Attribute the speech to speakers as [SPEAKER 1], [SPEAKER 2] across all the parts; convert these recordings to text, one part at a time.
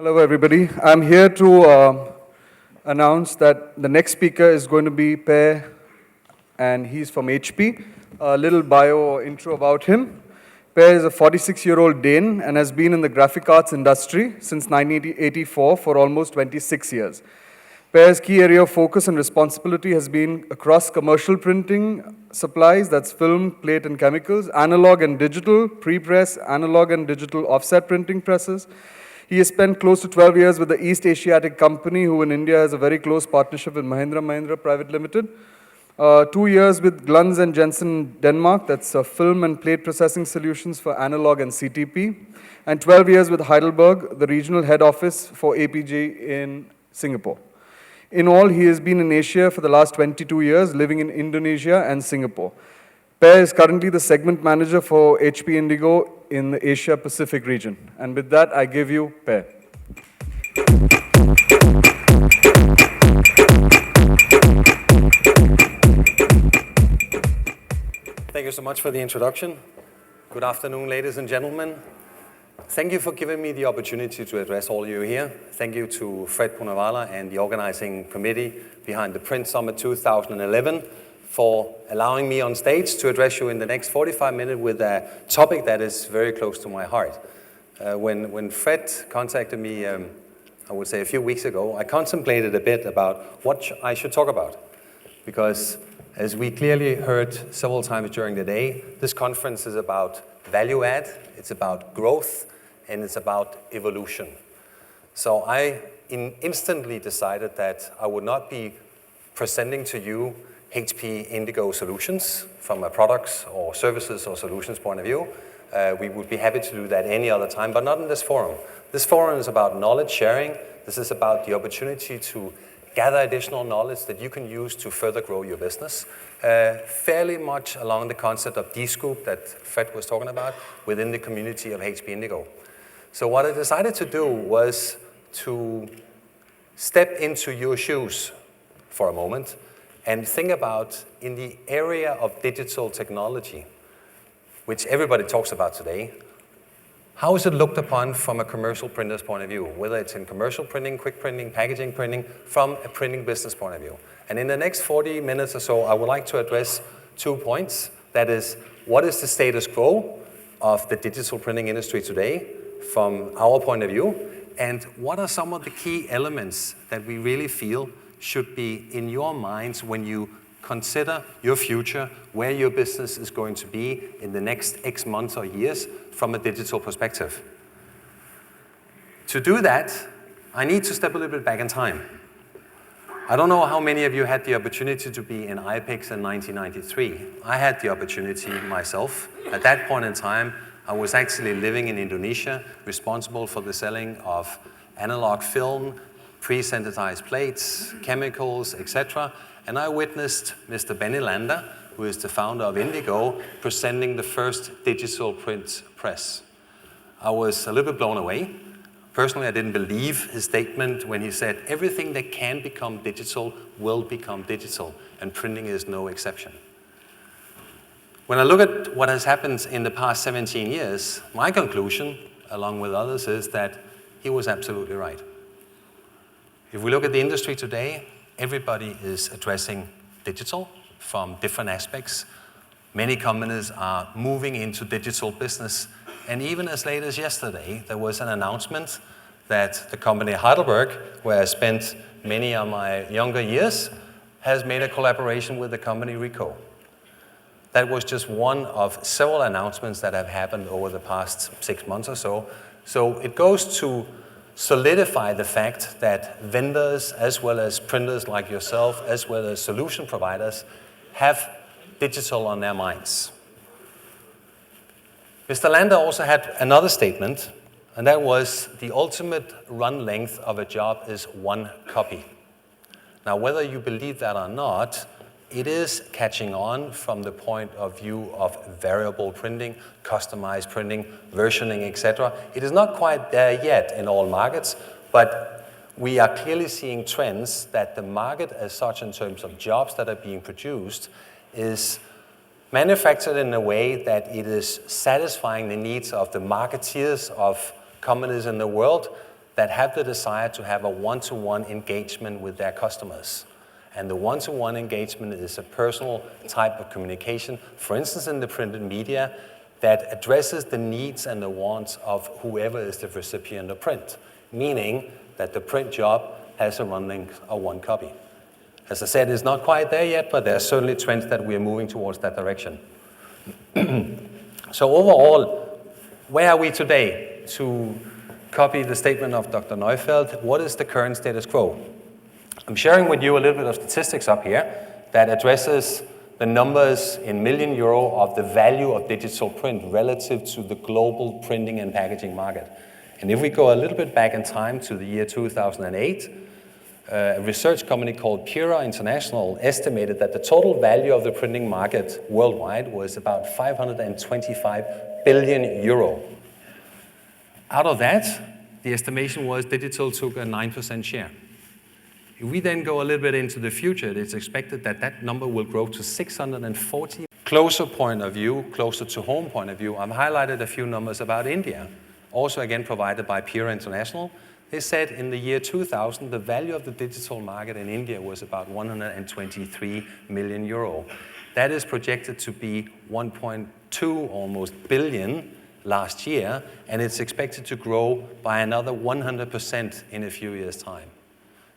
[SPEAKER 1] Hello, everybody. I'm here to announce that the next speaker is going to be Per, and he's from HP. A little bio or intro about him. Per is a 46-year-old Dane and has been in the graphic arts industry since 1984 for almost 26 years. Per's key area of focus and responsibility has been across commercial printing supplies, that's film, plate, and chemicals, analog and digital, pre-press, analog and digital offset printing presses. He has spent close to 12 years with the East Asiatic company, who in India has a very close partnership with Mahindra Mahindra Private Limited. 2 years with Gluns and Jensen Denmark, that's film and plate processing solutions for analog and CTP. And 12 years with Heidelberg, the regional head office for APG in Singapore. In all, he has been in Asia for the last 22 years, living in Indonesia and Singapore. Per is currently the segment manager for HP Indigo in the Asia Pacific region. And with that, I give you Per.
[SPEAKER 2] Thank you so much for the introduction. Good afternoon, ladies and gentlemen. Thank you for giving me the opportunity to address all you here. Thank you to Fred Punavala and the organizing committee behind the Print Summit 2011 for allowing me on stage to address you in the next 45 minutes with a topic that is very close to my heart. When Fred contacted me, I would say a few weeks ago, I contemplated a bit about what I should talk about. Because as we clearly heard several times during the day, this conference is about value add, it's about growth, and it's about evolution. So I instantly decided that I would not be presenting to you HP Indigo solutions from a products or services or solutions point of view. We would be happy to do that any other time, but not in this forum. This forum is about knowledge sharing. This is about the opportunity to gather additional knowledge that you can use to further grow your business. Fairly much along the concept of D-Scoop that Fred was talking about within the community of HP Indigo. So what I decided to do was to step into your shoes for a moment and think about, in the area of digital technology, which everybody talks about today, how is it looked upon from a commercial printer's point of view, whether it's in commercial printing, quick printing, packaging printing, from a printing business point of view. And in the next 40 minutes or so, I would like to address 2 points. That is, what is the status quo of the digital printing industry today from our point of view, and what are some of the key elements that we really feel should be in your minds when you consider your future, where your business is going to be in the next X months or years from a digital perspective. To do that, I need to step a little bit back in time. I don't know how many of you had the opportunity to be in IPEX in 1993. I had the opportunity myself. At that point in time, I was actually living in Indonesia, responsible for the selling of analog film, pre-sensitized plates, chemicals, etc. And I witnessed Mr. Benny Lander, who is the founder of Indigo, presenting the first digital print press. I was a little bit blown away. Personally, I didn't believe his statement when he said, everything that can become digital will become digital, and printing is no exception. When I look at what has happened in the past 17 years, my conclusion, along with others, is that he was absolutely right. If we look at the industry today, everybody is addressing digital from different aspects. Many companies are moving into digital business. And even as late as yesterday, there was an announcement that the company Heidelberg, where I spent many of my younger years, has made a collaboration with the company Ricoh. That was just one of several announcements that have happened over the past 6 months or so. So it goes to solidify the fact that vendors, as well as printers like yourself, as well as solution providers, have digital on their minds. Mr. Lander also had another statement, and that was the ultimate run length of a job is 1 copy. Now, whether you believe that or not, it is catching on from the point of view of variable printing, customized printing, versioning, etc. It is not quite there yet in all markets, but we are clearly seeing trends that the market as such in terms of jobs that are being produced is manufactured in a way that it is satisfying the needs of the marketeers of companies in the world that have the desire to have a one-to-one engagement with their customers. And the one-to-one engagement is a personal type of communication, for instance in the printed media, that addresses the needs and the wants of whoever is the recipient of print, meaning that the print job has a run length of 1 copy. As I said, it's not quite there yet, but there are certainly trends that we are moving towards that direction. So overall, where are we today? To copy the statement of Dr. Neufeld, what is the current status quo? I'm sharing with you a little bit of statistics up here that addresses the numbers in million euro of the value of digital print relative to the global printing and packaging market. And if we go a little bit back in time to the year 2008, a research company called BMPA International estimated that the total value of the printing market worldwide was about 525 billion euro. Out of that, the estimation was digital took a 9% share. If we then go a little bit into the future, it's expected that that number will grow to 640. Closer point of view, closer to home point of view, I've highlighted a few numbers about India, also again provided by BMPA International. They said in the year 2000, the value of the digital market in India was about 123 million euro. That is projected to be 1.2 almost billion last year, and it's expected to grow by another 100% in a few years' time.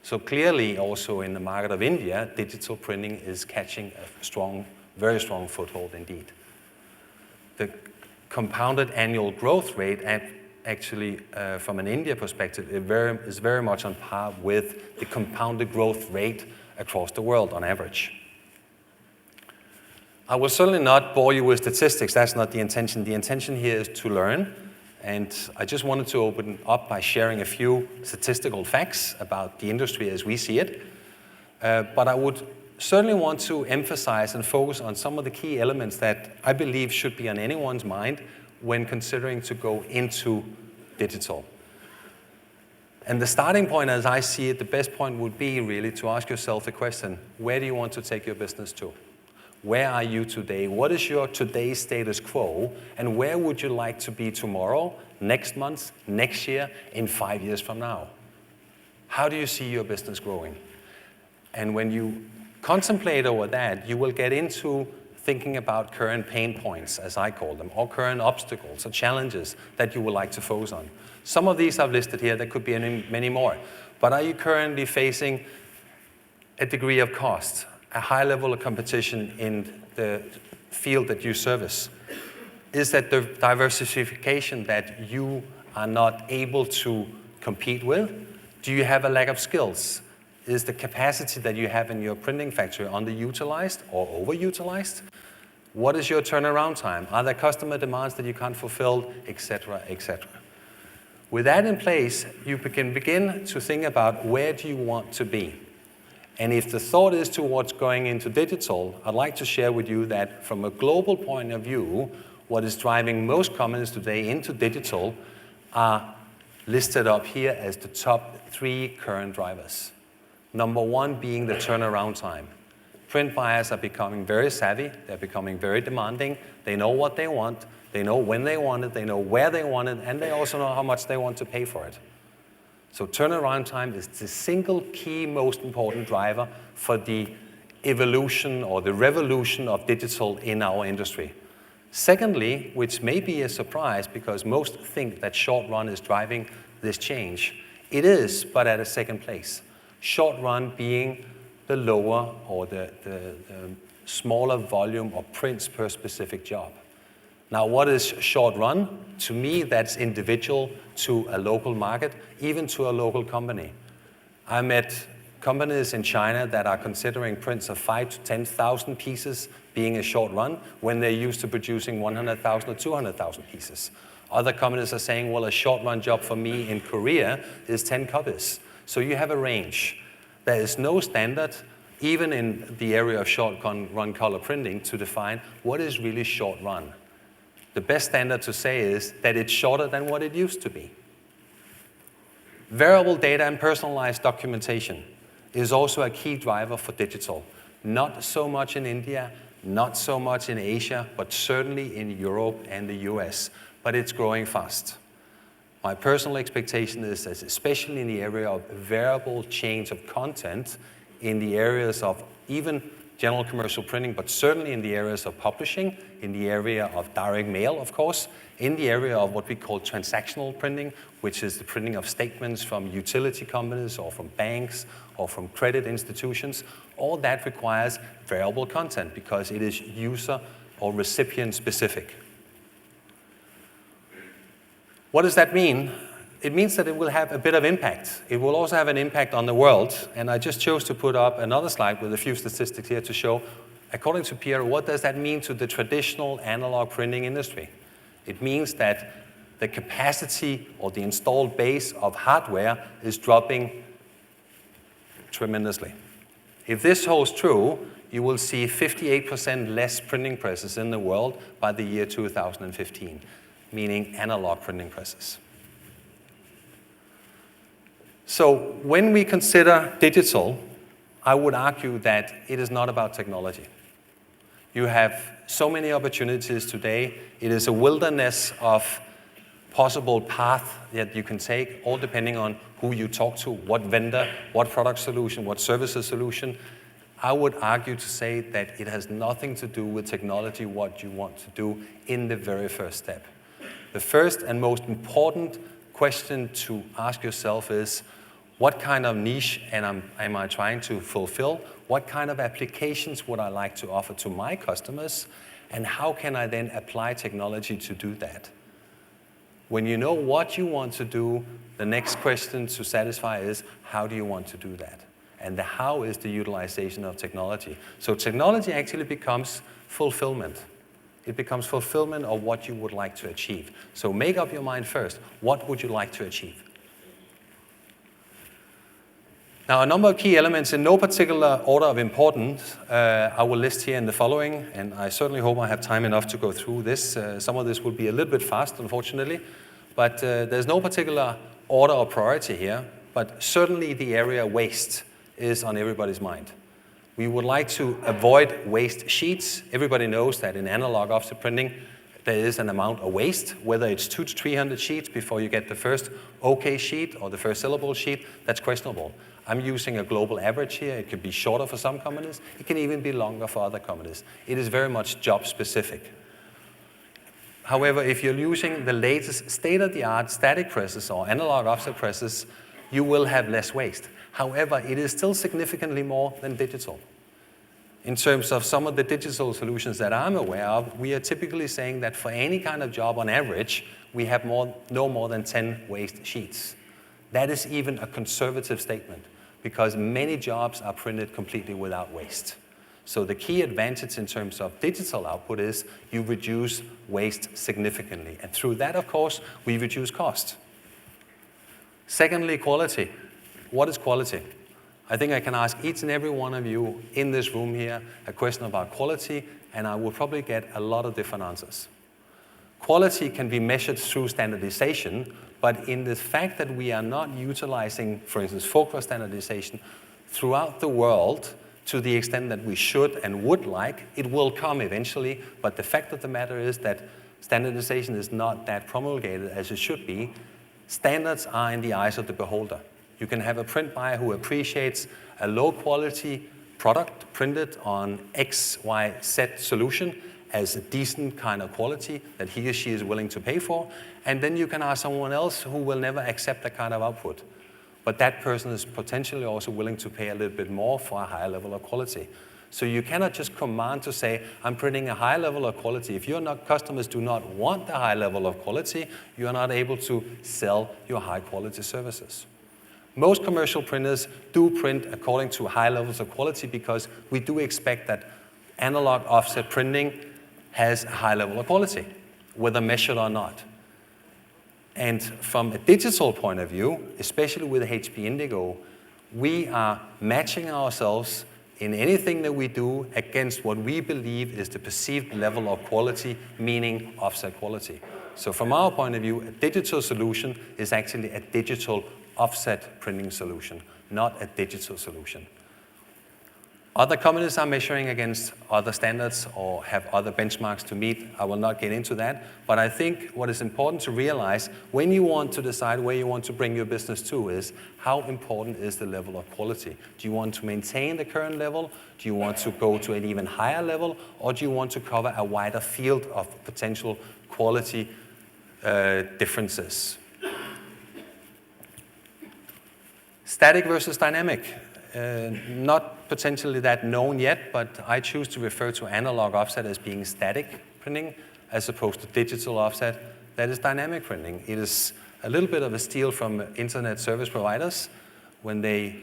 [SPEAKER 2] So clearly also in the market of India, digital printing is catching a strong, very strong foothold indeed. The compounded annual growth rate actually, from an India perspective, is very much on par with the compounded growth rate across the world on average. I will certainly not bore you with statistics, that's not the intention. The intention here is to learn, and I just wanted to open up by sharing a few statistical facts about the industry as we see it. But I would certainly want to emphasize and focus on some of the key elements that I believe should be on anyone's mind when considering to go into digital. And the starting point, as I see it, the best point would be really to ask yourself the question, where do you want to take your business to? Where are you today? What is your today's status quo? And where would you like to be tomorrow, next month, next year, in 5 years from now? How do you see your business growing? And when you contemplate over that, you will get into thinking about current pain points, as I call them, or current obstacles or challenges that you would like to focus on. Some of these I've listed here, there could be many more. But are you currently facing a degree of cost, a high level of competition in the field that you service? Is that the diversification that you are not able to compete with? Do you have a lack of skills? Is the capacity that you have in your printing factory underutilized or overutilized? What is your turnaround time? Are there customer demands that you can't fulfill, etc., etc.? With that in place, you can begin to think about where do you want to be. And if the thought is towards going into digital, I'd like to share with you that from a global point of view, what is driving most companies today into digital are listed up here as the top 3 current drivers. Number 1 being the turnaround time. Print buyers are becoming very savvy, they're becoming very demanding, they know what they want, they know when they want it, they know where they want it, and they also know how much they want to pay for it. So turnaround time is the single key most important driver for the evolution or the revolution of digital in our industry. Secondly, which may be a surprise because most think that short run is driving this change. It is, but at a second place. Short run being the lower or the smaller volume of prints per specific job. Now, what is short run? To me, that's individual to a local market, even to a local company. I met companies in China that are considering prints of 5,000 to 10,000 pieces being a short run when they're used to producing 100,000 or 200,000 pieces. Other companies are saying, well, a short run job for me in Korea is 10 copies. So you have a range. There is no standard, even in the area of short run color printing, to define what is really short run. The best standard to say is that it's shorter than what it used to be. Variable data and personalized documentation is also a key driver for digital. Not so much in India, not so much in Asia, but certainly in Europe and the US. But it's growing fast. My personal expectation is that especially in the area of variable change of content, in the areas of even general commercial printing, but certainly in the areas of publishing, in the area of direct mail, of course, in the area of what we call transactional printing, which is the printing of statements from utility companies or from banks or from credit institutions. All that requires variable content because it is user or recipient specific. What does that mean? It means that it will have a bit of impact. It will also have an impact on the world. And I just chose to put up another slide with a few statistics here to show, according to Pierre, what does that mean to the traditional analog printing industry? It means that the capacity or the installed base of hardware is dropping tremendously. If this holds true, you will see 58% less printing presses in the world by the year 2015. Meaning analog printing presses. So when we consider digital, I would argue that it is not about technology. You have so many opportunities today. It is a wilderness of possible paths that you can take, all depending on who you talk to, what vendor, what product solution, what services solution. I would argue to say that it has nothing to do with technology, what you want to do in the very first step. The first and most important question to ask yourself is, what kind of niche am I trying to fulfill? What kind of applications would I like to offer to my customers? And how can I then apply technology to do that? When you know what you want to do, the next question to satisfy is, how do you want to do that? And the how is the utilization of technology. So technology actually becomes fulfillment. It becomes fulfillment of what you would like to achieve. So make up your mind first. What would you like to achieve? Now, a number of key elements in no particular order of importance I will list here in the following, and I certainly hope I have time enough to go through this. Some of this will be a little bit fast, unfortunately, but there's no particular order or priority here, but certainly the area waste is on everybody's mind. We would like to avoid waste sheets. Everybody knows that in analog offset printing, there is an amount of waste, whether it's 200 to 300 sheets before you get the first OK sheet or the first syllable sheet, that's questionable. I'm using a global average here. It could be shorter for some companies. It can even be longer for other companies. It is very much job specific. However, if you're using the latest state-of-the-art static presses or analog offset presses, you will have less waste. However, it is still significantly more than digital. In terms of some of the digital solutions that I'm aware of, we are typically saying that for any kind of job on average, we have no more than 10 waste sheets. That is even a conservative statement because many jobs are printed completely without waste. So the key advantage in terms of digital output is you reduce waste significantly. And through that, of course, we reduce cost. Secondly, quality. What is quality? I think I can ask each and every one of you in this room here a question about quality, and I will probably get a lot of different answers. Quality can be measured through standardization, but in the fact that we are not utilizing, for instance, Fokker standardization throughout the world to the extent that we should and would like, it will come eventually, but the fact of the matter is that standardization is not that promulgated as it should be. Standards are in the eyes of the beholder. You can have a print buyer who appreciates a low-quality product printed on X, Y, Z solution as a decent kind of quality that he or she is willing to pay for, and then you can ask someone else who will never accept that kind of output. But that person is potentially also willing to pay a little bit more for a higher level of quality. So you cannot just command to say, I'm printing a high level of quality. If your customers do not want the high level of quality, you are not able to sell your high quality services. Most commercial printers do print according to high levels of quality because we do expect that analog offset printing has a high level of quality, whether measured or not. And from a digital point of view, especially with HP Indigo, we are matching ourselves in anything that we do against what we believe is the perceived level of quality, meaning offset quality. So from our point of view, a digital solution is actually a digital offset printing solution, not a digital solution. Other companies are measuring against other standards or have other benchmarks to meet. I will not get into that. But I think what is important to realize when you want to decide where you want to bring your business to is how important is the level of quality. Do you want to maintain the current level? Do you want to go to an even higher level? Or do you want to cover a wider field of potential quality differences? Static versus dynamic. Not potentially that known yet, but I choose to refer to analog offset as being static printing as opposed to digital offset that is dynamic printing. It is a little bit of a steal from internet service providers when they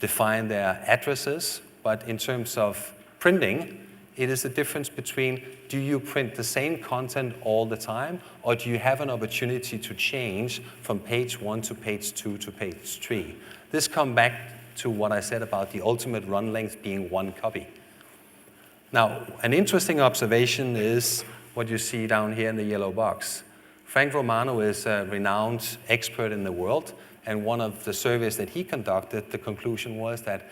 [SPEAKER 2] define their addresses, but in terms of printing, it is the difference between do you print the same content all the time, or do you have an opportunity to change from page 1 to page 2 to page 3? This comes back to what I said about the ultimate run length being 1 copy. Now, an interesting observation is what you see down here in the yellow box. Frank Romano is a renowned expert in the world, and one of the surveys that he conducted, the conclusion was that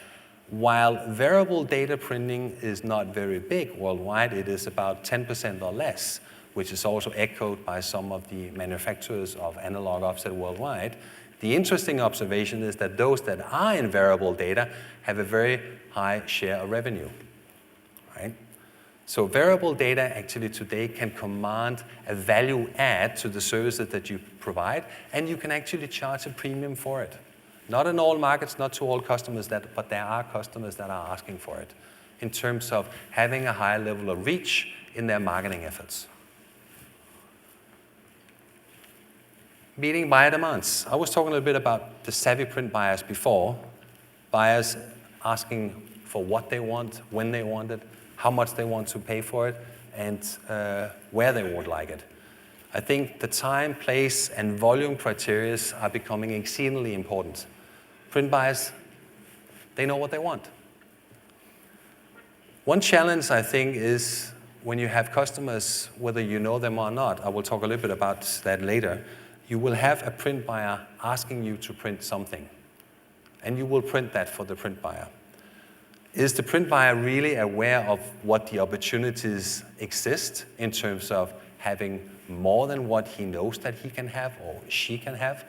[SPEAKER 2] while variable data printing is not very big worldwide, it is about 10% or less, which is also echoed by some of the manufacturers of analog offset worldwide. The interesting observation is that those that are in variable data have a very high share of revenue, right? So variable data actually today can command a value add to the services that you provide, and you can actually charge a premium for it. Not in all markets, not to all customers, but there are customers that are asking for it in terms of having a higher level of reach in their marketing efforts. Meeting buyer demands. I was talking a little bit about the savvy print buyers before. Buyers asking for what they want, when they want it, how much they want to pay for it, and where they would like it. I think the time, place, and volume criteria are becoming exceedingly important. Print buyers, they know what they want. One challenge, I think, is when you have customers, whether you know them or not, I will talk a little bit about that later, you will have a print buyer asking you to print something, and you will print that for the print buyer. Is the print buyer really aware of what the opportunities exist in terms of having more than what he knows that he can have or she can have?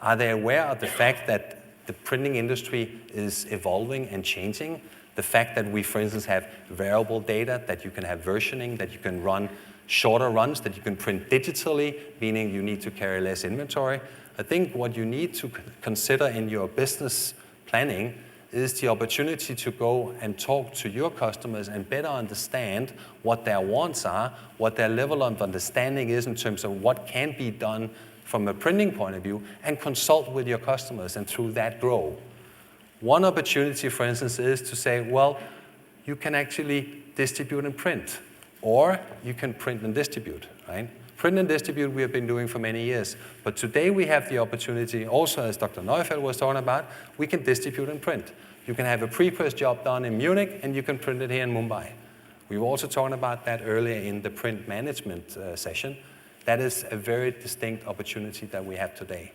[SPEAKER 2] Are they aware of the fact that the printing industry is evolving and changing? The fact that we, for instance, have variable data, that you can have versioning, that you can run shorter runs, that you can print digitally, meaning you need to carry less inventory. I think what you need to consider in your business planning is the opportunity to go and talk to your customers and better understand what their wants are, what their level of understanding is in terms of what can be done from a printing point of view, and consult with your customers and through that grow. One opportunity, for instance, is to say, well, you can actually distribute and print, or you can print and distribute, right? Print and distribute we have been doing for many years, but today we have the opportunity, also as Dr. Neufeld was talking about, we can distribute and print. You can have a pre-press job done in Munich, and you can print it here in Mumbai. We were also talking about that earlier in the print management session. That is a very distinct opportunity that we have today.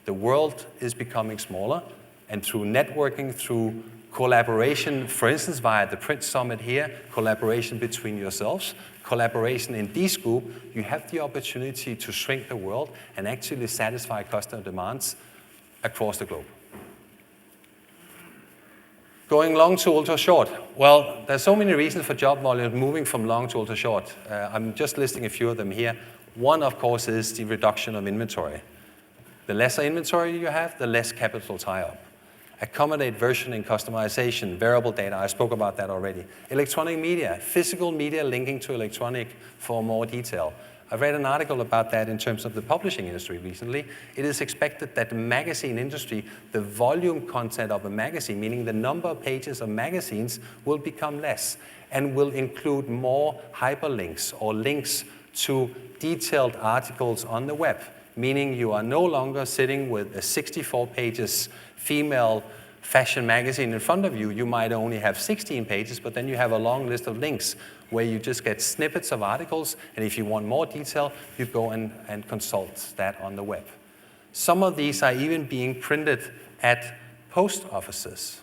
[SPEAKER 2] The world is becoming smaller, and through networking, through collaboration, for instance, via the Print Summit here, collaboration between yourselves, collaboration in this group, you have the opportunity to shrink the world and actually satisfy customer demands across the globe. Going long to ultra short. Well, there's so many reasons for job volume moving from long to ultra short. I'm just listing a few of them here. One, of course, is the reduction of inventory. The lesser inventory you have, the less capital tie-up. Accommodate versioning, customization, variable data, I spoke about that already. Electronic media, physical media linking to electronic for more detail. I read an article about that in terms of the publishing industry recently. It is expected that the magazine industry, the volume content of a magazine, meaning the number of pages of magazines, will become less and will include more hyperlinks or links to detailed articles on the web, meaning you are no longer sitting with a 64 pages female fashion magazine in front of you. You might only have 16 pages, but then you have a long list of links where you just get snippets of articles, and if you want more detail, you go and consult that on the web. Some of these are even being printed at post offices.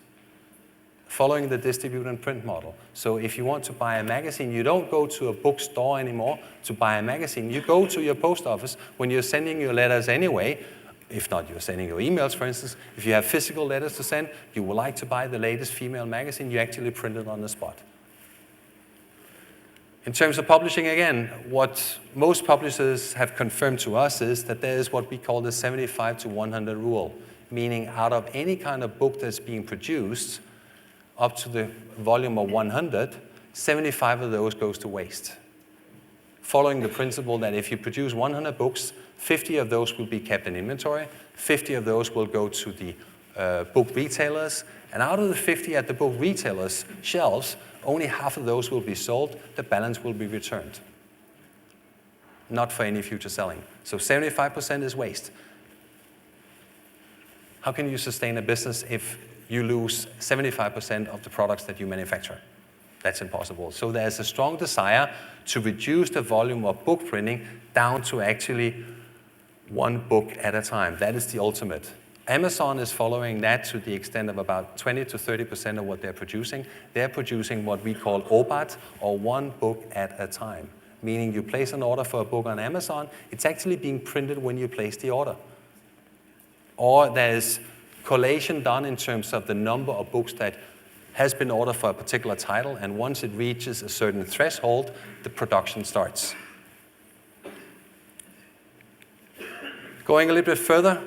[SPEAKER 2] following the distribute and print model. So if you want to buy a magazine, you don't go to a bookstore anymore to buy a magazine. You go to your post office when you're sending your letters anyway. If not, you're sending your emails, for instance. If you have physical letters to send, you would like to buy the latest female magazine, you actually print it on the spot. In terms of publishing, again, what most publishers have confirmed to us is that there is what we call the 75 to 100 rule, meaning out of any kind of book that's being produced, up to the volume of 100, 75 of those goes to waste. Following the principle that if you produce 100 books, 50 of those will be kept in inventory, 50 of those will go to the book retailers, and out of the 50 at the book retailers' shelves, only half of those will be sold, the balance will be returned. Not for any future selling. So 75% is waste. How can you sustain a business if you lose 75% of the products that you manufacture? That's impossible. So there's a strong desire to reduce the volume of book printing down to actually one book at a time. That is the ultimate. Amazon is following that to the extent of about 20 to 30% of what they're producing. They're producing what we call OBAT, or one book at a time. Meaning you place an order for a book on Amazon, it's actually being printed when you place the order. Or there's collation done in terms of the number of books that has been ordered for a particular title, and once it reaches a certain threshold, the production starts. Going a little bit further,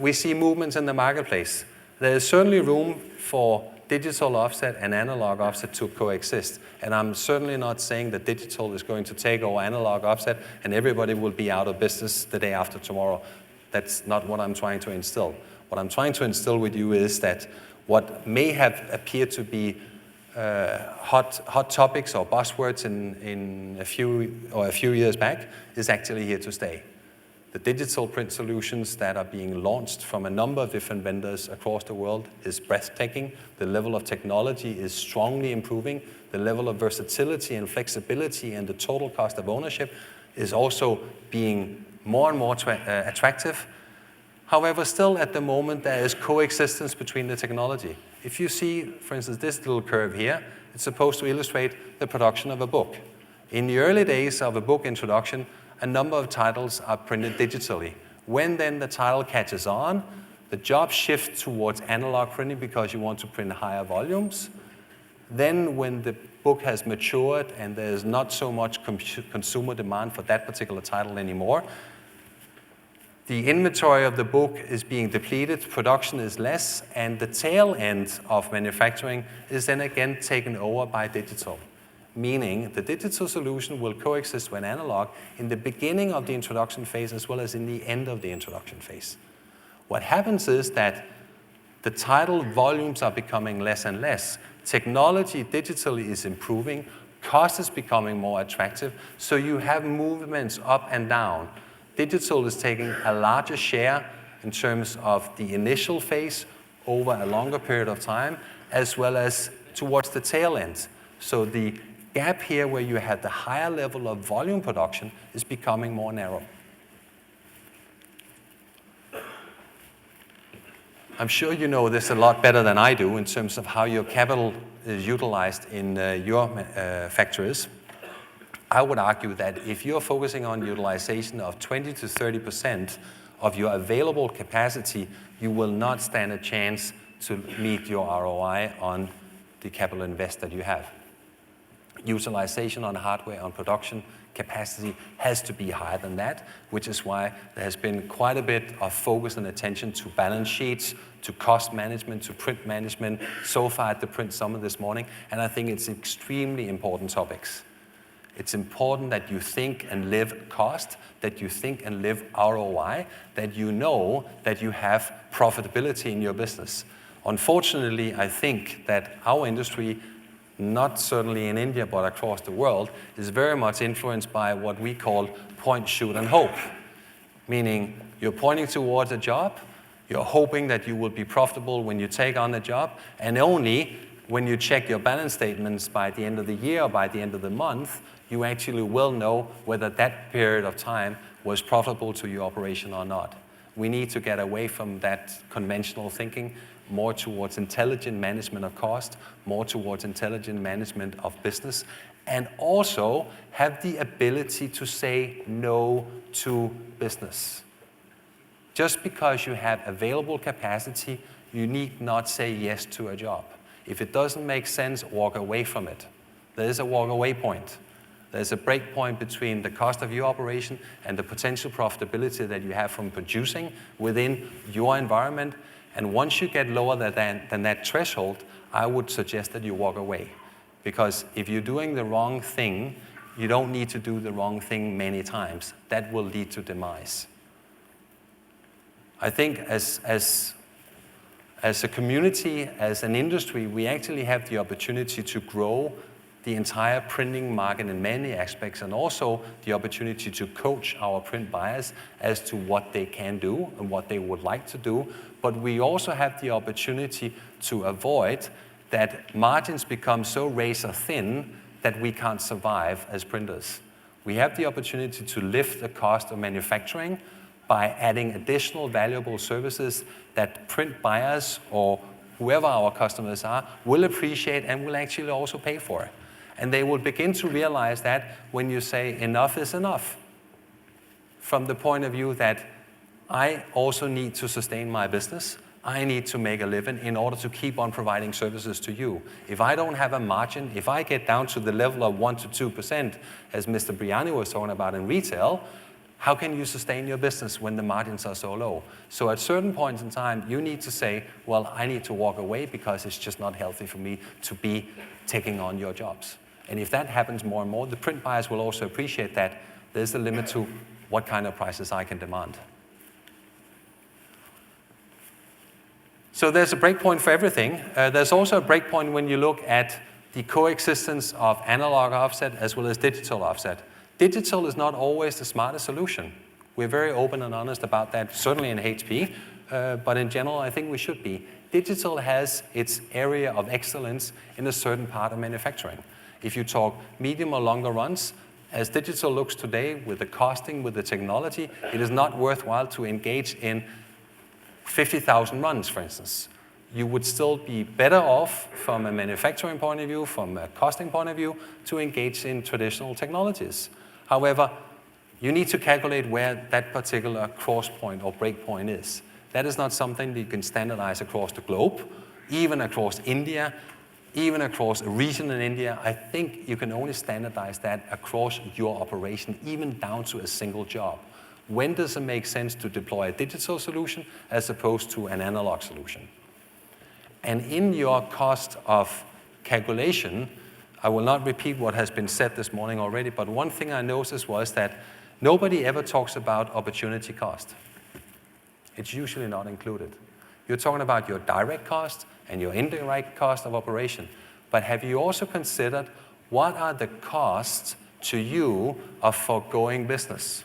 [SPEAKER 2] we see movements in the marketplace. There is certainly room for digital offset and analog offset to coexist. And I'm certainly not saying that digital is going to take over analog offset and everybody will be out of business the day after tomorrow. That's not what I'm trying to instill. What I'm trying to instill with you is that what may have appeared to be hot topics or buzzwords in a few years back is actually here to stay. The digital print solutions that are being launched from a number of different vendors across the world is breathtaking. The level of technology is strongly improving. The level of versatility and flexibility and the total cost of ownership is also being more and more attractive. However, still at the moment, there is coexistence between the technology. If you see, for instance, this little curve here, it's supposed to illustrate the production of a book. In the early days of a book introduction, a number of titles are printed digitally. When then the title catches on, the job shifts towards analog printing because you want to print higher volumes. Then when the book has matured and there's not so much consumer demand for that particular title anymore, the inventory of the book is being depleted, production is less, and the tail end of manufacturing is then again taken over by digital. Meaning the digital solution will coexist with analog in the beginning of the introduction phase as well as in the end of the introduction phase. What happens is that the title volumes are becoming less and less. Technology digitally is improving, cost is becoming more attractive, so you have movements up and down. Digital is taking a larger share in terms of the initial phase over a longer period of time, as well as towards the tail end. So the gap here where you have the higher level of volume production is becoming more narrow. I'm sure you know this a lot better than I do in terms of how your capital is utilized in your factories. I would argue that if you're focusing on utilization of 20 to 30% of your available capacity, you will not stand a chance to meet your ROI on the capital invest that you have. Utilization on hardware, on production capacity has to be higher than that, which is why there has been quite a bit of focus and attention to balance sheets, to cost management, to print management, so far at the Print Summit this morning, and I think it's extremely important topics. It's important that you think and live cost, that you think and live ROI, that you know that you have profitability in your business. Unfortunately, I think that our industry, not certainly in India, but across the world, is very much influenced by what we call point, shoot, and hope. Meaning, you're pointing towards a job, you're hoping that you will be profitable when you take on the job, and only when you check your balance statements by the end of the year or by the end of the month, you actually will know whether that period of time was profitable to your operation or not. We need to get away from that conventional thinking, more towards intelligent management of cost, more towards intelligent management of business, and also have the ability to say no to business. Just because you have available capacity, you need not say yes to a job. If it doesn't make sense, walk away from it. There is a walk away point. There's a break point between the cost of your operation and the potential profitability that you have from producing within your environment. And once you get lower than that threshold, I would suggest that you walk away. Because if you're doing the wrong thing, you don't need to do the wrong thing many times. That will lead to demise. I think as a community, as an industry, we actually have the opportunity to grow the entire printing market in many aspects, and also the opportunity to coach our print buyers as to what they can do and what they would like to do. But we also have the opportunity to avoid that margins become so razor thin that we can't survive as printers. We have the opportunity to lift the cost of manufacturing by adding additional valuable services that print buyers or whoever our customers are will appreciate and will actually also pay for. And they will begin to realize that when you say enough is enough, from the point of view that I also need to sustain my business, I need to make a living in order to keep on providing services to you. If I don't have a margin, if I get down to the level of 1% to 2%, as Mr. Briani was talking about in retail, how can you sustain your business when the margins are so low? So at certain points in time, you need to say, well, I need to walk away because it's just not healthy for me to be taking on your jobs. And if that happens more and more, the print buyers will also appreciate that there's a limit to what kind of prices I can demand. So there's a breakpoint for everything. There's also a breakpoint when you look at the coexistence of analog offset as well as digital offset. Digital is not always the smartest solution. We're very open and honest about that, certainly in HP, but in general, I think we should be. Digital has its area of excellence in a certain part of manufacturing. If you talk medium or longer runs, as digital looks today with the costing, with the technology, it is not worthwhile to engage in 50,000 runs, for instance. You would still be better off from a manufacturing point of view, from a costing point of view, to engage in traditional technologies. However, you need to calculate where that particular cross point or break point is. That is not something that you can standardize across the globe, even across India, even across a region in India. I think you can only standardize that across your operation, even down to a single job. When does it make sense to deploy a digital solution as opposed to an analog solution? And in your cost of calculation, I will not repeat what has been said this morning already, but one thing I noticed was that nobody ever talks about opportunity cost. It's usually not included. You're talking about your direct cost and your indirect cost of operation. But have you also considered what are the costs to you of foregoing business?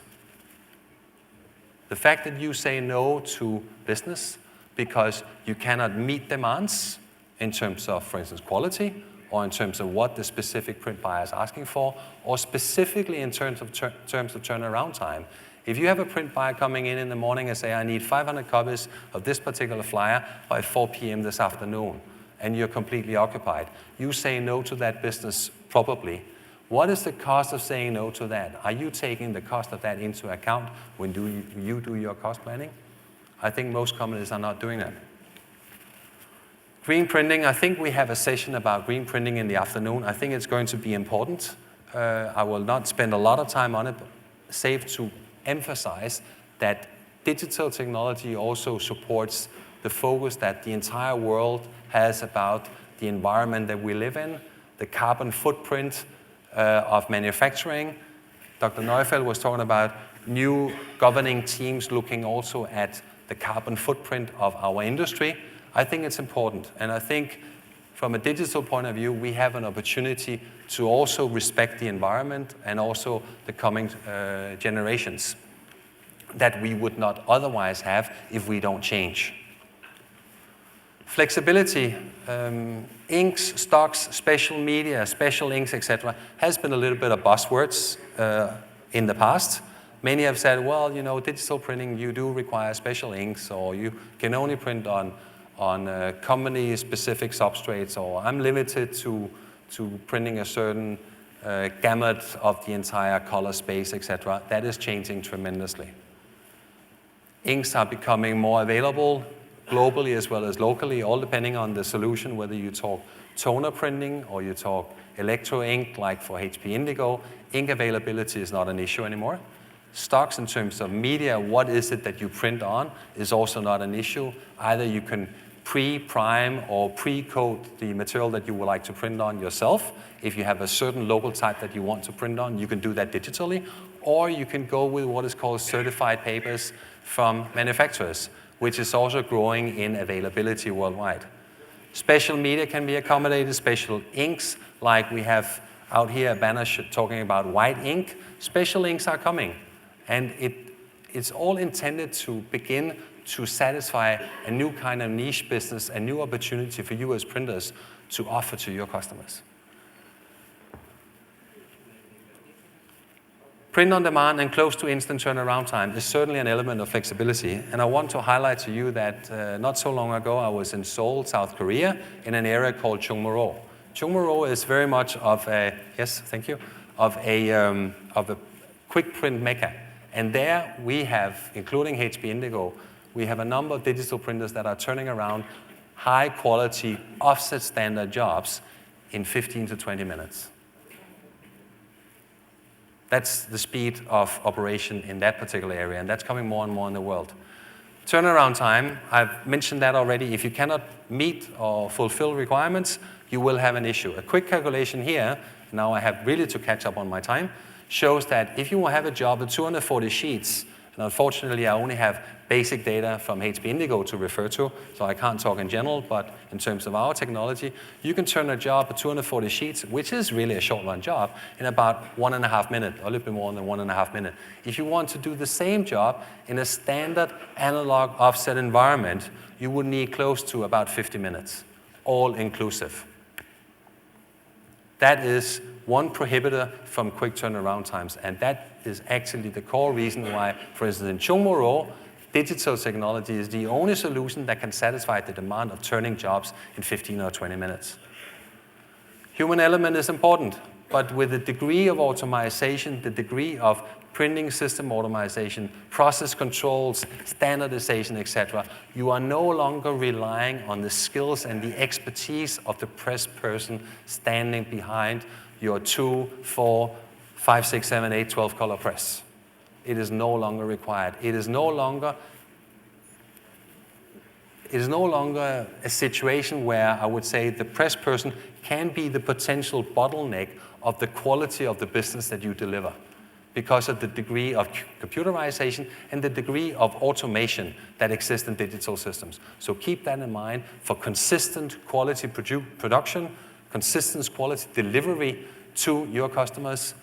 [SPEAKER 2] The fact that you say no to business because you cannot meet demands in terms of, for instance, quality, or in terms of what the specific print buyer is asking for, or specifically in terms of turnaround time. If you have a print buyer coming in the morning and say, I need 500 copies of this particular flyer by 4 p.m. this afternoon, and you're completely occupied, you say no to that business probably. What is the cost of saying no to that? Are you taking the cost of that into account when you do your cost planning? I think most companies are not doing that. Green printing, I think we have a session about green printing in the afternoon. I think it's going to be important. I will not spend a lot of time on it, save to emphasize that digital technology also supports the focus that the entire world has about the environment that we live in, the carbon footprint of manufacturing. Dr. Neufeld was talking about new governing teams looking also at the carbon footprint of our industry. I think it's important, and I think from a digital point of view, we have an opportunity to also respect the environment and also the coming generations that we would not otherwise have if we don't change. Flexibility, inks, stocks, special media, special inks, etc., has been a little bit of buzzwords in the past. Many have said, well, you know, digital printing, you do require special inks, or you can only print on company-specific substrates, or I'm limited to printing a certain gamut of the entire color space, etc. That is changing tremendously. Inks are becoming more available globally as well as locally, all depending on the solution, whether you talk toner printing or you talk electro ink, like for HP Indigo. Ink availability is not an issue anymore. Stocks in terms of media, what is it that you print on, is also not an issue. Either you can pre-prime or pre-coat the material that you would like to print on yourself. If you have a certain local type that you want to print on, you can do that digitally. Or you can go with what is called certified papers from manufacturers, which is also growing in availability worldwide. Special media can be accommodated, special inks, like we have out here a banner talking about white ink. Special inks are coming, and it's all intended to begin to satisfy a new kind of niche business, a new opportunity for you as printers to offer to your customers. Print on demand and close to instant turnaround time is certainly an element of flexibility. And I want to highlight to you that not so long ago, I was in Seoul, South Korea, in an area called Chungmuro. Chungmuro is very much of a, yes, thank you, of a quick print mecca. And there we have, including HP Indigo, we have a number of digital printers that are turning around high quality offset standard jobs in 15 to 20 minutes. That's the speed of operation in that particular area, and that's coming more and more in the world. Turnaround time, I've mentioned that already. If you cannot meet or fulfill requirements, you will have an issue. A quick calculation here, now I have really to catch up on my time, shows that if you will have a job of 240 sheets, and unfortunately I only have basic data from HP Indigo to refer to, so I can't talk in general, but in terms of our technology, you can turn a job of 240 sheets, which is really a short run job, in about 1.5 minutes, or a little bit more than 1.5 minutes. If you want to do the same job in a standard analog offset environment, you would need close to about 50 minutes, all inclusive. That is one prohibitor from quick turnaround times, and that is actually the core reason why, for instance, in Chungmuro, digital technology is the only solution that can satisfy the demand of turning jobs in 15 or 20 minutes. Human element is important, but with the degree of automation, the degree of printing system automation, process controls, standardization, etc., you are no longer relying on the skills and the expertise of the press person standing behind your 2, 4, 5, 6, 7, 8, 12 color press. It is no longer required. It is no longer a situation where I would say the press person can be the potential bottleneck of the quality of the business that you deliver because of the degree of computerization and the degree of automation that exists in digital systems. So keep that in mind for consistent quality production, consistent quality delivery to your customers.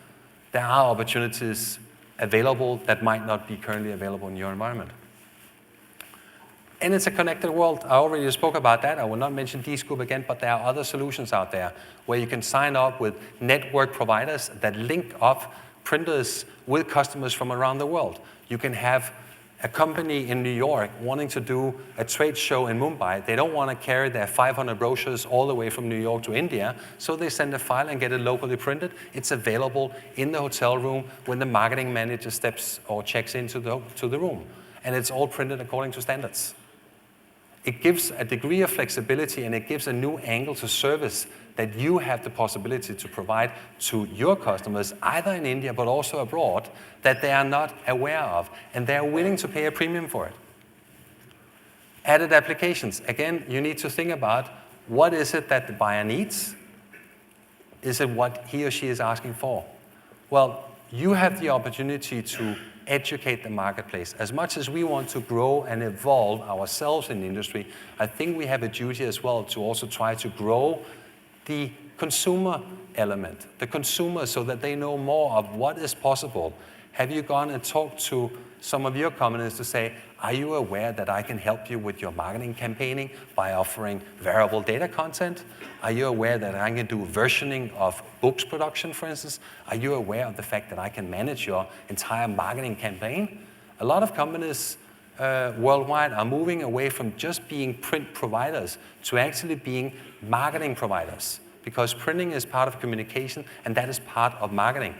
[SPEAKER 2] There are opportunities available that might not be currently available in your environment. And it's a connected world. I already spoke about that. I will not mention D-Scoop again, but there are other solutions out there where you can sign up with network providers that link up printers with customers from around the world. You can have a company in New York wanting to do a trade show in Mumbai. They don't want to carry their 500 brochures all the way from New York to India, so they send a file and get it locally printed. It's available in the hotel room when the marketing manager steps or checks into the room. And it's all printed according to standards. It gives a degree of flexibility and it gives a new angle to service that you have the possibility to provide to your customers, either in India but also abroad, that they are not aware of, and they are willing to pay a premium for it. Added applications. Again, you need to think about what is it that the buyer needs? Is it what he or she is asking for? Well, you have the opportunity to educate the marketplace. As much as we want to grow and evolve ourselves in the industry, I think we have a duty as well to also try to grow the consumer element, the consumer, so that they know more of what is possible. Have you gone and talked to some of your companies to say, are you aware that I can help you with your marketing campaigning by offering variable data content? Are you aware that I can do versioning of books production, for instance? Are you aware of the fact that I can manage your entire marketing campaign? A lot of companies worldwide are moving away from just being print providers to actually being marketing providers, because printing is part of communication and that is part of marketing.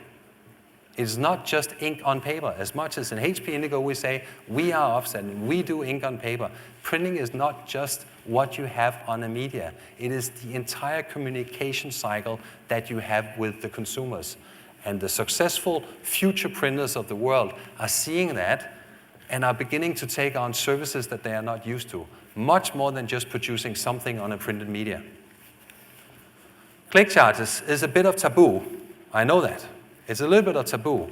[SPEAKER 2] It's not just ink on paper. As much as in HP Indigo we say, we are offset and we do ink on paper. Printing is not just what you have on a media. It is the entire communication cycle that you have with the consumers. And the successful future printers of the world are seeing that and are beginning to take on services that they are not used to. Much more than just producing something on a printed media. Click charges is a bit of taboo. I know that. It's a little bit of taboo,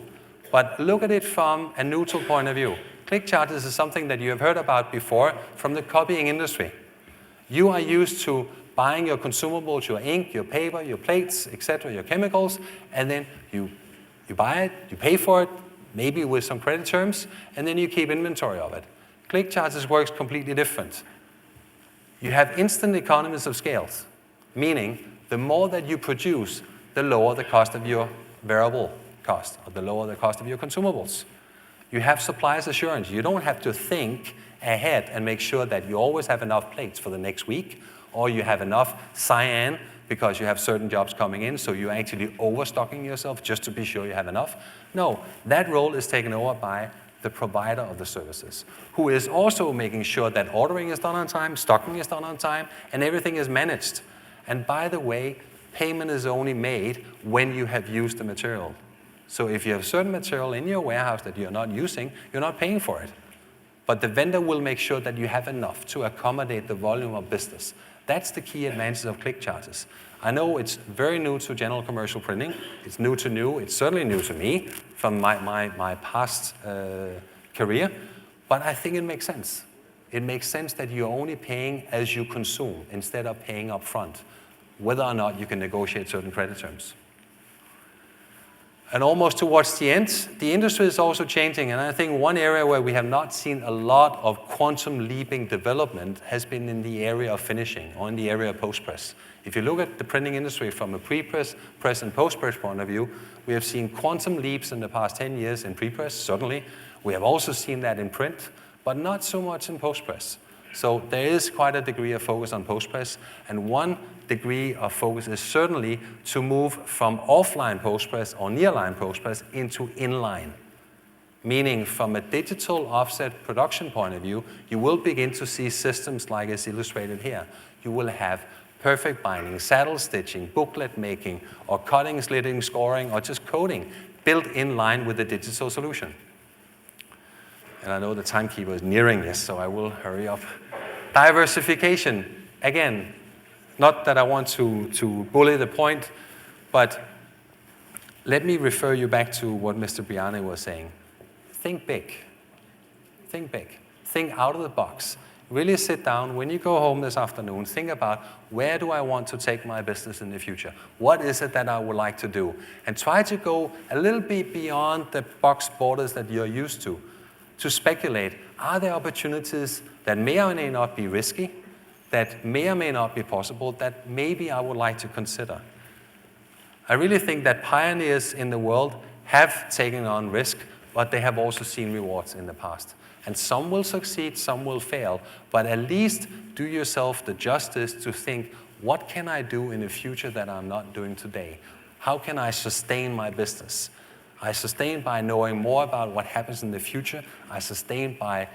[SPEAKER 2] but look at it from a neutral point of view. Click charges is something that you have heard about before from the copying industry. You are used to buying your consumables, your ink, your paper, your plates, etc., your chemicals, and then you buy it, you pay for it, maybe with some credit terms, and then you keep inventory of it. Click charges works completely different. You have instant economies of scales, meaning the more that you produce, the lower the cost of your variable cost, or the lower the cost of your consumables. You have suppliers assurance. You don't have to think ahead and make sure that you always have enough plates for the next week, or you have enough cyan because you have certain jobs coming in, so you're actually overstocking yourself just to be sure you have enough. No, that role is taken over by the provider of the services, who is also making sure that ordering is done on time, stocking is done on time, and everything is managed. And by the way, payment is only made when you have used the material. So if you have certain material in your warehouse that you're not using, you're not paying for it. But the vendor will make sure that you have enough to accommodate the volume of business. That's the key advantage of click charges. I know it's very new to general commercial printing. It's new to new. It's certainly new to me from my past career. But I think it makes sense. It makes sense that you're only paying as you consume instead of paying up front, whether or not you can negotiate certain credit terms. And almost towards the end, the industry is also changing, and I think one area where we have not seen a lot of quantum leaping development has been in the area of finishing, or in the area of post-press. If you look at the printing industry from a pre-press, press, and post-press point of view, we have seen quantum leaps in the past 10 years in pre-press, certainly. We have also seen that in print, but not so much in post-press. So there is quite a degree of focus on post-press, and one degree of focus is certainly to move from offline post-press or nearline post-press into inline. Meaning from a digital offset production point of view, you will begin to see systems like is illustrated here. You will have perfect binding, saddle stitching, booklet making, or cutting, slitting, scoring, or just coding built in line with the digital solution. And I know the timekeeper is nearing this, so I will hurry up. Diversification, again, not that I want to bully the point, but let me refer you back to what Mr. Briani was saying. Think big. Think big. Think out of the box. Really sit down, when you go home this afternoon, think about where do I want to take my business in the future? What is it that I would like to do? And try to go a little bit beyond the box borders that you're used to speculate, are there opportunities that may or may not be risky, that may or may not be possible, that maybe I would like to consider? I really think that pioneers in the world have taken on risk, but they have also seen rewards in the past. And some will succeed, some will fail, but at least do yourself the justice to think, what can I do in the future that I'm not doing today? How can I sustain my business? I sustain by knowing more about what happens in the future. I sustain by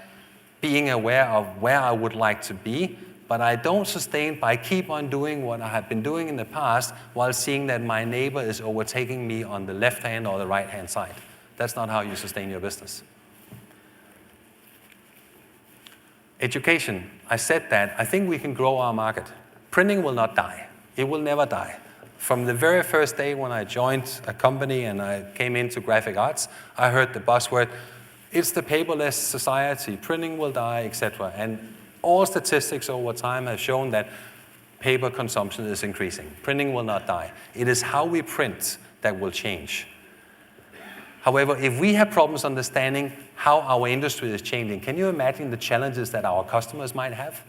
[SPEAKER 2] being aware of where I would like to be, but I don't sustain by keep on doing what I have been doing in the past while seeing that my neighbor is overtaking me on the left-hand or the right-hand side. That's not how you sustain your business. Education, I said that. I think we can grow our market. Printing will not die. It will never die. From the very first day when I joined a company and I came into graphic arts, I heard the buzzword, it's the paperless society, printing will die, etc. And all statistics over time have shown that paper consumption is increasing. Printing will not die. It is how we print that will change. However, if we have problems understanding how our industry is changing, can you imagine the challenges that our customers might have?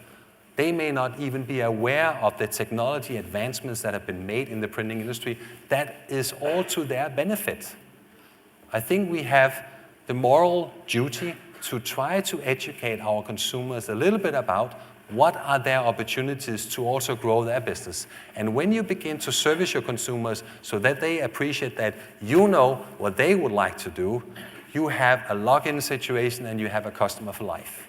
[SPEAKER 2] They may not even be aware of the technology advancements that have been made in the printing industry. That is all to their benefit. I think we have the moral duty to try to educate our consumers a little bit about what are their opportunities to also grow their business. And when you begin to service your consumers so that they appreciate that you know what they would like to do, you have a lock-in situation and you have a customer for life.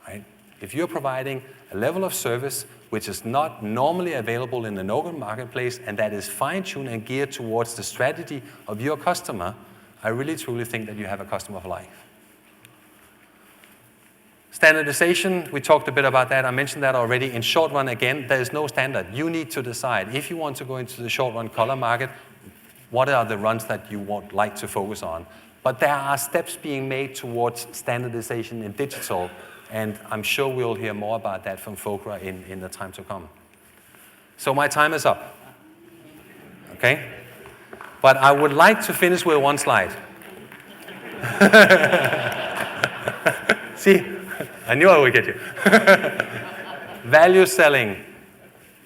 [SPEAKER 2] Right? If you're providing a level of service which is not normally available in the local marketplace and that is fine-tuned and geared towards the strategy of your customer, I really truly think that you have a customer for life. Standardization, we talked a bit about that. I mentioned that already. In short run, again, there is no standard. You need to decide. If you want to go into the short run color market, what are the runs that you would like to focus on? But there are steps being made towards standardization in digital, and I'm sure we'll hear more about that from Fogra in the time to come. So my time is up. Okay? But I would like to finish with one slide. See? I knew I would get you. Value selling.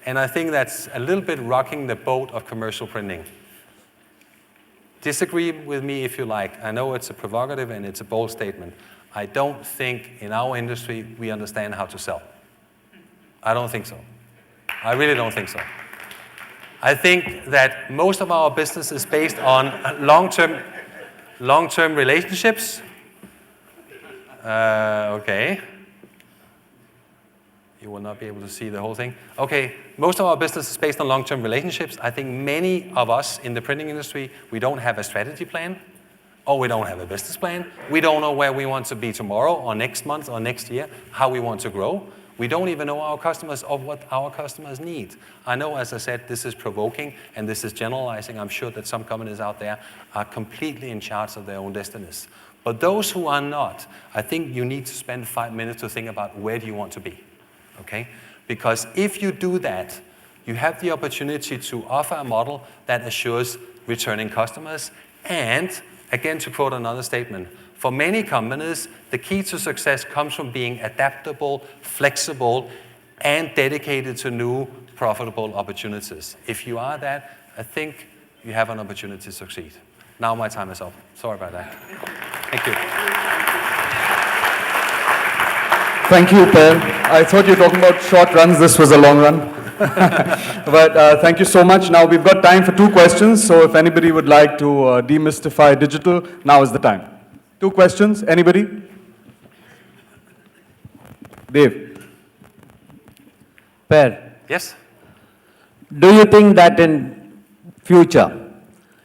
[SPEAKER 2] And I think that's a little bit rocking the boat of commercial printing. Disagree with me if you like. I know it's a provocative and it's a bold statement. I don't think in our industry we understand how to sell. I don't think so. I really don't think so. I think that most of our business is based on long-term relationships. Okay. You will not be able to see the whole thing. Okay, most of our business is based on long-term relationships. I think many of us in the printing industry, we don't have a strategy plan, or we don't have a business plan. We don't know where we want to be tomorrow, or next month, or next year, how we want to grow. We don't even know our customers or what our customers need. I know, as I said, this is provoking, and this is generalizing. I'm sure that some companies out there are completely in charge of their own destinies. But those who are not, I think you need to spend 5 minutes to think about where do you want to be. Okay? Because if you do that, you have the opportunity to offer a model that assures returning customers. And, again, to quote another statement, for many companies, the key to success comes from being adaptable, flexible, and dedicated to new, profitable opportunities. If you are that, I think you have an opportunity to succeed. Now my time is up. Sorry about that. Thank you.
[SPEAKER 1] Thank you, Per. I thought you were talking about short runs. This was a long run. But thank you so much. Now we've got time for 2 questions. So if anybody would like to demystify digital, now is the time. 2 questions. Anybody? Dave.
[SPEAKER 3] Per,
[SPEAKER 2] Yes?
[SPEAKER 3] do you think that in future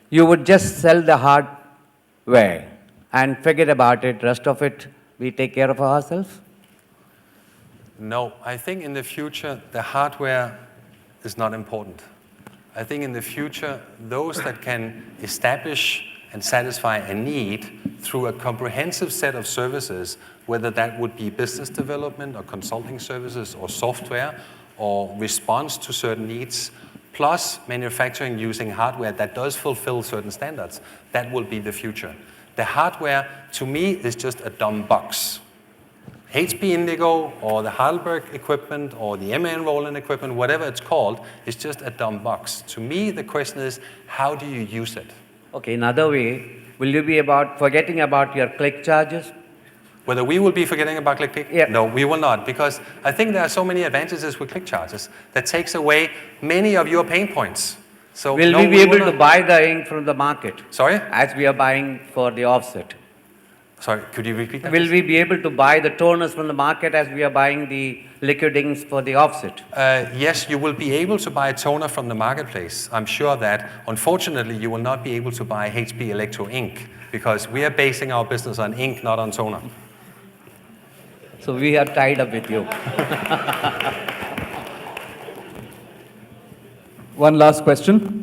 [SPEAKER 3] you would just sell the hardware and forget about it, rest of it we take care of ourselves?
[SPEAKER 2] No, I think in the future, the hardware is not important. I think in the future, those that can establish and satisfy a need through a comprehensive set of services, whether that would be business development or consulting services or software or response to certain needs, plus manufacturing using hardware that does fulfill certain standards, that will be the future. The hardware, to me, is just a dumb box. HP Indigo or the Heidelberg equipment or the MN Roland equipment, whatever it's called, is just a dumb box. To me, the question is, how do you use it?
[SPEAKER 3] Okay, another way, will you be forgetting about your click charges?
[SPEAKER 2] Whether we will be forgetting about click?
[SPEAKER 3] Yeah.
[SPEAKER 2] No, we will not, because I think there are so many advantages with click charges that takes away many of your pain points. So
[SPEAKER 3] Will
[SPEAKER 2] no,
[SPEAKER 3] we be able
[SPEAKER 2] will
[SPEAKER 3] to
[SPEAKER 2] not.
[SPEAKER 3] buy the ink from the market?
[SPEAKER 2] Sorry?
[SPEAKER 3] As we are buying for the offset.
[SPEAKER 2] Sorry, could you repeat that?
[SPEAKER 3] Will we be able to buy the toners from the market as we are buying the liquid inks for the offset?
[SPEAKER 2] Yes, you will be able to buy a toner from the marketplace. I'm sure that. Unfortunately, you will not be able to buy HP Electro ink because we are basing our business on ink, not on toner.
[SPEAKER 3] So we are tied up with you.
[SPEAKER 1] One last question.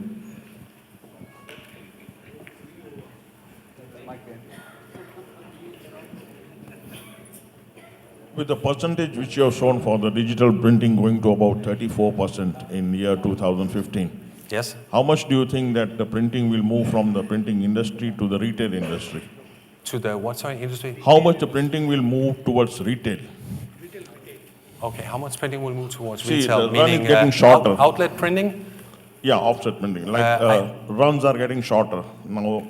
[SPEAKER 4] With the percentage which you have shown for the digital printing going to about 34% in year 2015,
[SPEAKER 2] Yes.
[SPEAKER 4] How much do you think that the printing will move from the printing industry to the retail industry?
[SPEAKER 2] To the what, sorry, industry?
[SPEAKER 4] How much the printing will move towards retail?
[SPEAKER 2] Okay, how much printing will move towards
[SPEAKER 4] See,
[SPEAKER 2] retail?
[SPEAKER 4] the run is
[SPEAKER 2] Meaning
[SPEAKER 4] getting shorter.
[SPEAKER 2] outlet printing?
[SPEAKER 4] Yeah, offset printing. Like runs are getting shorter. Now,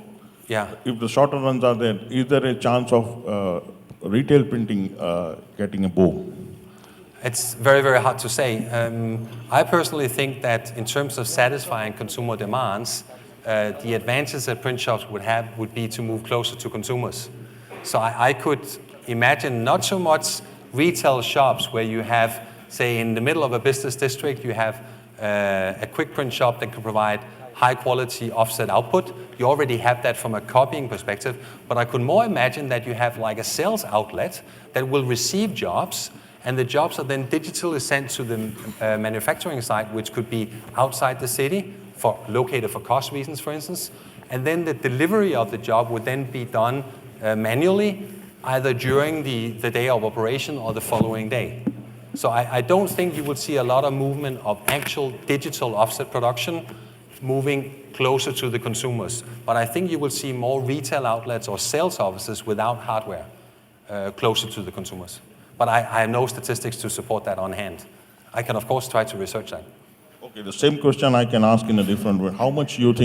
[SPEAKER 2] Yeah.
[SPEAKER 4] if the shorter runs are there, is there a chance of retail printing getting a boom?
[SPEAKER 2] It's very, very hard to say. I personally think that in terms of satisfying consumer demands, the advantage that print shops would have would be to move closer to consumers. So I could imagine not so much retail shops where you have, say, in the middle of a business district, you have a quick print shop that can provide high quality offset output. You already have that from a copying perspective, but I could more imagine that you have like a sales outlet that will receive jobs, and the jobs are then digitally sent to the manufacturing site, which could be outside the city, located for cost reasons, for instance, and then the delivery of the job would then be done manually, either during the day of operation or the following day. So I don't think you will see a lot of movement of actual digital offset production moving closer to the consumers. But I think you will see more retail outlets or sales offices without hardware closer to the consumers. But I have no statistics to support that on hand. I can, of course, try to research that.
[SPEAKER 4] Okay, the same question I can ask in a different way. How much you think